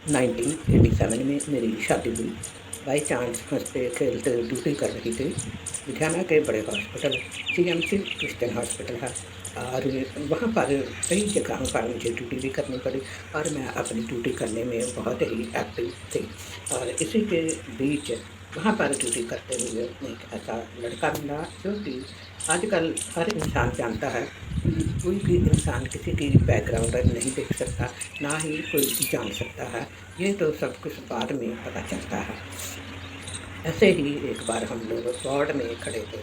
1987 में मेरी शादी हुई। बाई चांस हँसते खेलते ड्यूटी कर रही थी। लुधियाना के बड़े हॉस्पिटल सीएमसी क्रिश्चियन हॉस्पिटल है, और वहाँ पर कई जगहों पर मुझे ड्यूटी भी करनी पड़ी, और मैं अपनी ड्यूटी करने में बहुत ही एक्टिव थी। और इसी के बीच वहाँ पर ड्यूटी करते हुए एक ऐसा लड़का मिला जो कि आजकल हर इंसान जानता है कि कोई भी इंसान किसी की बैकग्राउंड नहीं देख सकता, ना ही कोई जान सकता है। ये तो सब कुछ बाद में पता चलता है। ऐसे ही एक बार हम लोग वार्ड में खड़े थे,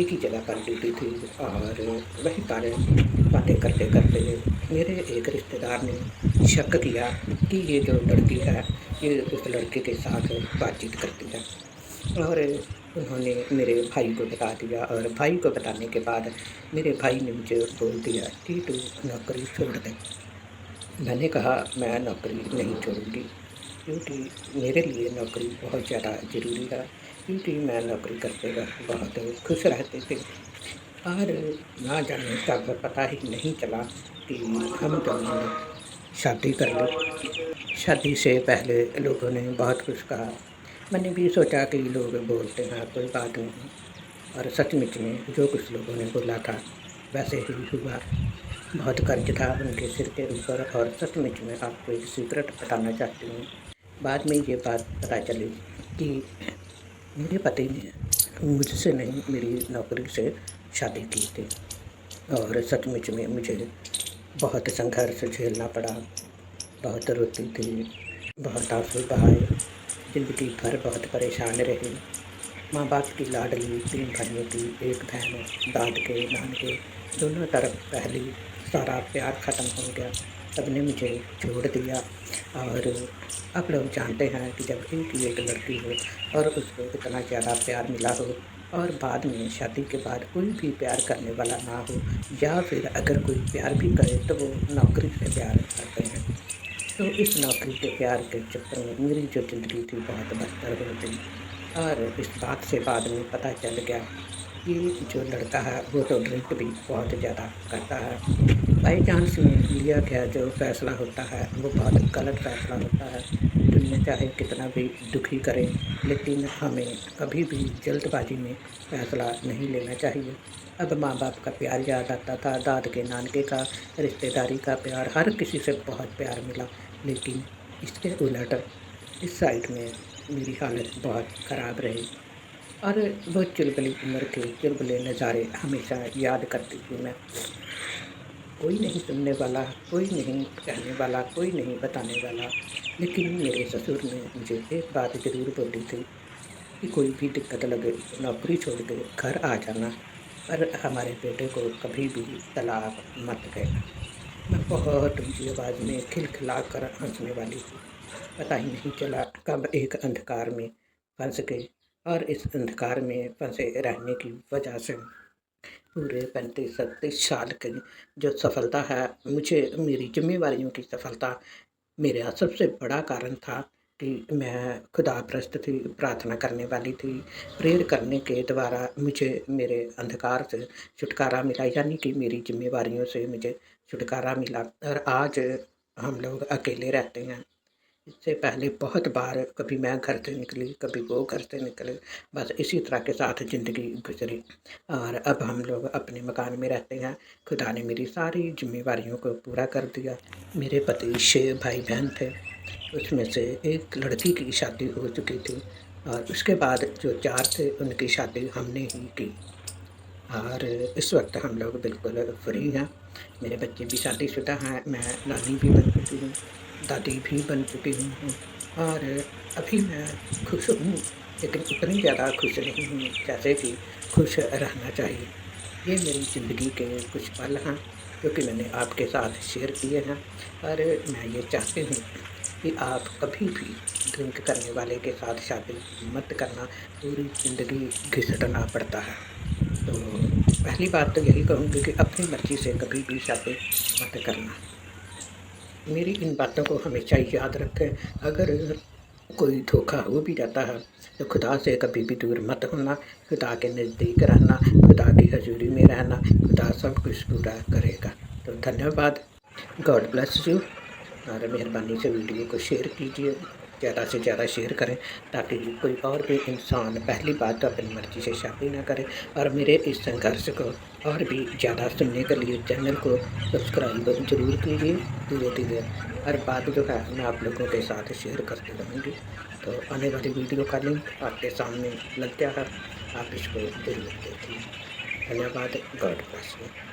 एक ही जगह पर ड्यूटी थी, और वहीं पर बातें करते-करते मेरे एक रिश्तेदार ने शक किया कि ये जो लड़की है, ये उस लड़के के साथ बातचीत करती है। और उन्होंने मेरे भाई को बता दिया, और भाई को बताने के बाद मेरे भाई ने मुझे बोल दिया कि तू नौकरी छोड़ दे। मैंने कहा मैं नौकरी नहीं छोड़ूँगी, क्योंकि मेरे लिए नौकरी बहुत ज़्यादा ज़रूरी है, क्योंकि मैं नौकरी करते वक़्त बहुत खुश रहते थे। और ना जाने कब पता ही नहीं चला कि हम दोनों ने शादी कर ली। शादी से पहले लोगों ने बहुत कुछ कहा। मैंने भी सोचा कि लोग बोलते हैं, कोई बात नहीं। और सचमुच में जो कुछ लोगों ने बोला था वैसे ही हुआ। बहुत कर्ज था उनके सिर के ऊपर, और सचमुच में आपको एक सीक्रेट बताना चाहती हूँ। बाद में ये बात पता चली कि मेरे पति ने मुझसे नहीं, मेरी नौकरी से शादी की थी। और सचमुच में मुझे बहुत संघर्ष झेलना पड़ा, बहुत रोती थी, बहुत आँसू बहाए, ज़िंदगी भर बहुत परेशान रही। माँ-बाप की लाडली, 3 भाइयों की 1 बहन, दाद के, नान के, दोनों तरफ पहले सारा प्यार ख़त्म हो गया। सबने मुझे छोड़ दिया। और आप लोग जानते हैं कि जब एक लड़की हो और उसको इतना ज़्यादा प्यार मिला हो, और बाद में शादी के बाद कोई भी प्यार करने वाला ना हो, या फिर अगर कोई प्यार भी करे तो वो नौकरी से प्यार करते हैं। तो इस नौकरी के प्यार के चक्कर में मेरी जो ज़िंदगी थी बहुत बदतर हो गई। और इस बात से बाद में पता चल गया कि जो लड़का है वो तो ड्रिंक भी बहुत ज़्यादा करता है। बाई चांस में लिया गया जो फ़ैसला होता है वो बहुत गलत फ़ैसला होता है। दुनिया चाहे कितना भी दुखी करे, लेकिन हमें कभी भी जल्दबाज़ी में फ़ैसला नहीं लेना चाहिए। अब माँ-बाप का प्यार याद आता था, दाद के, नानके का, रिश्तेदारी का प्यार, हर किसी से बहुत प्यार मिला। लेकिन इसके उलट इस साइड में मेरी हालत बहुत ख़राब रही। और वो चुलबुली उम्र के चुलबुले नज़ारे हमेशा याद करती हूँ मैं। कोई नहीं सुनने वाला, कोई नहीं कहने वाला, कोई नहीं बताने वाला। लेकिन मेरे ससुर ने मुझे एक बात ज़रूर बोली थी कि कोई भी दिक्कत लगे तो नौकरी छोड़ के घर आ जाना, पर हमारे बेटे को कभी भी तलाक मत देना। मैं बहुत ऊँची आवाज़ में खिलखिला कर हँसने वाली थी। पता ही नहीं चला कब एक अंधकार में फँस गए, और इस अंधकार में फँसे रहने की वजह से पूरे 35-37 साल की जो सफलता है, मुझे मेरी ज़िम्मेवारियों की सफलता, मेरा सबसे बड़ा कारण था कि मैं खुदाप्रस्त थी, प्रार्थना करने वाली थी। प्रेयर करने के द्वारा मुझे मेरे अंधकार से छुटकारा मिला, यानी कि मेरी ज़िम्मेवारियों से मुझे छुटकारा मिला। और आज हम लोग अकेले रहते हैं। इससे पहले बहुत बार कभी मैं घर से निकली, कभी वो घर से निकले, बस इसी तरह के साथ ज़िंदगी गुज़री। और अब हम लोग अपने मकान में रहते हैं। खुदा ने मेरी सारी ज़िम्मेवारियों को पूरा कर दिया। मेरे पति 6 भाई-बहन थे, उसमें से एक लड़की की शादी हो चुकी थी, और उसके बाद जो 4 थे उनकी शादी हमने ही की। और इस वक़्त हम लोग बिल्कुल फ्री हैं। मेरे बच्चे भी शादीशुदा हैं, मैं नानी भी बन चुकी हूँ, दादी भी बन चुकी हूँ, और अभी मैं खुश हूँ, लेकिन उतनी ज़्यादा खुश नहीं हूँ जैसे कि खुश रहना चाहिए। ये मेरी ज़िंदगी के कुछ पल हैं जो कि मैंने आपके साथ शेयर किए हैं, और मैं ये चाहती हूँ कि आप कभी भी ड्रिंक करने वाले के साथ शादी मत करना, पूरी ज़िंदगी घिसटना पड़ता है। तो पहली बात तो यही कहूँगी कि अपनी मर्ज़ी से कभी भी शादी मत करना। मेरी इन बातों को हमेशा याद रखें। अगर कोई धोखा हो भी जाता है तो खुदा से कभी भी दूर मत होना, खुदा के नज़दीक रहना, खुदा की हज़ूरी में रहना, खुदा सब कुछ पूरा करेगा। तो धन्यवाद। God bless you. और मेहरबानी से वीडियो को शेयर कीजिए, ज़्यादा से ज़्यादा शेयर करें ताकि कोई और भी इंसान पहली बात तो अपनी मर्ज़ी से शादी ना करे। और मेरे इस संघर्ष को और भी ज़्यादा सुनने के लिए चैनल को सब्सक्राइब ज़रूर कीजिए। धीरे-धीरे हर बात जो है मैं आप लोगों के साथ शेयर करती रहूँगी। तो आने वाली वीडियो का लिंक आपके सामने लग गया है, आप इसको ज़रूर देखिए। धन्यवाद। God bless you.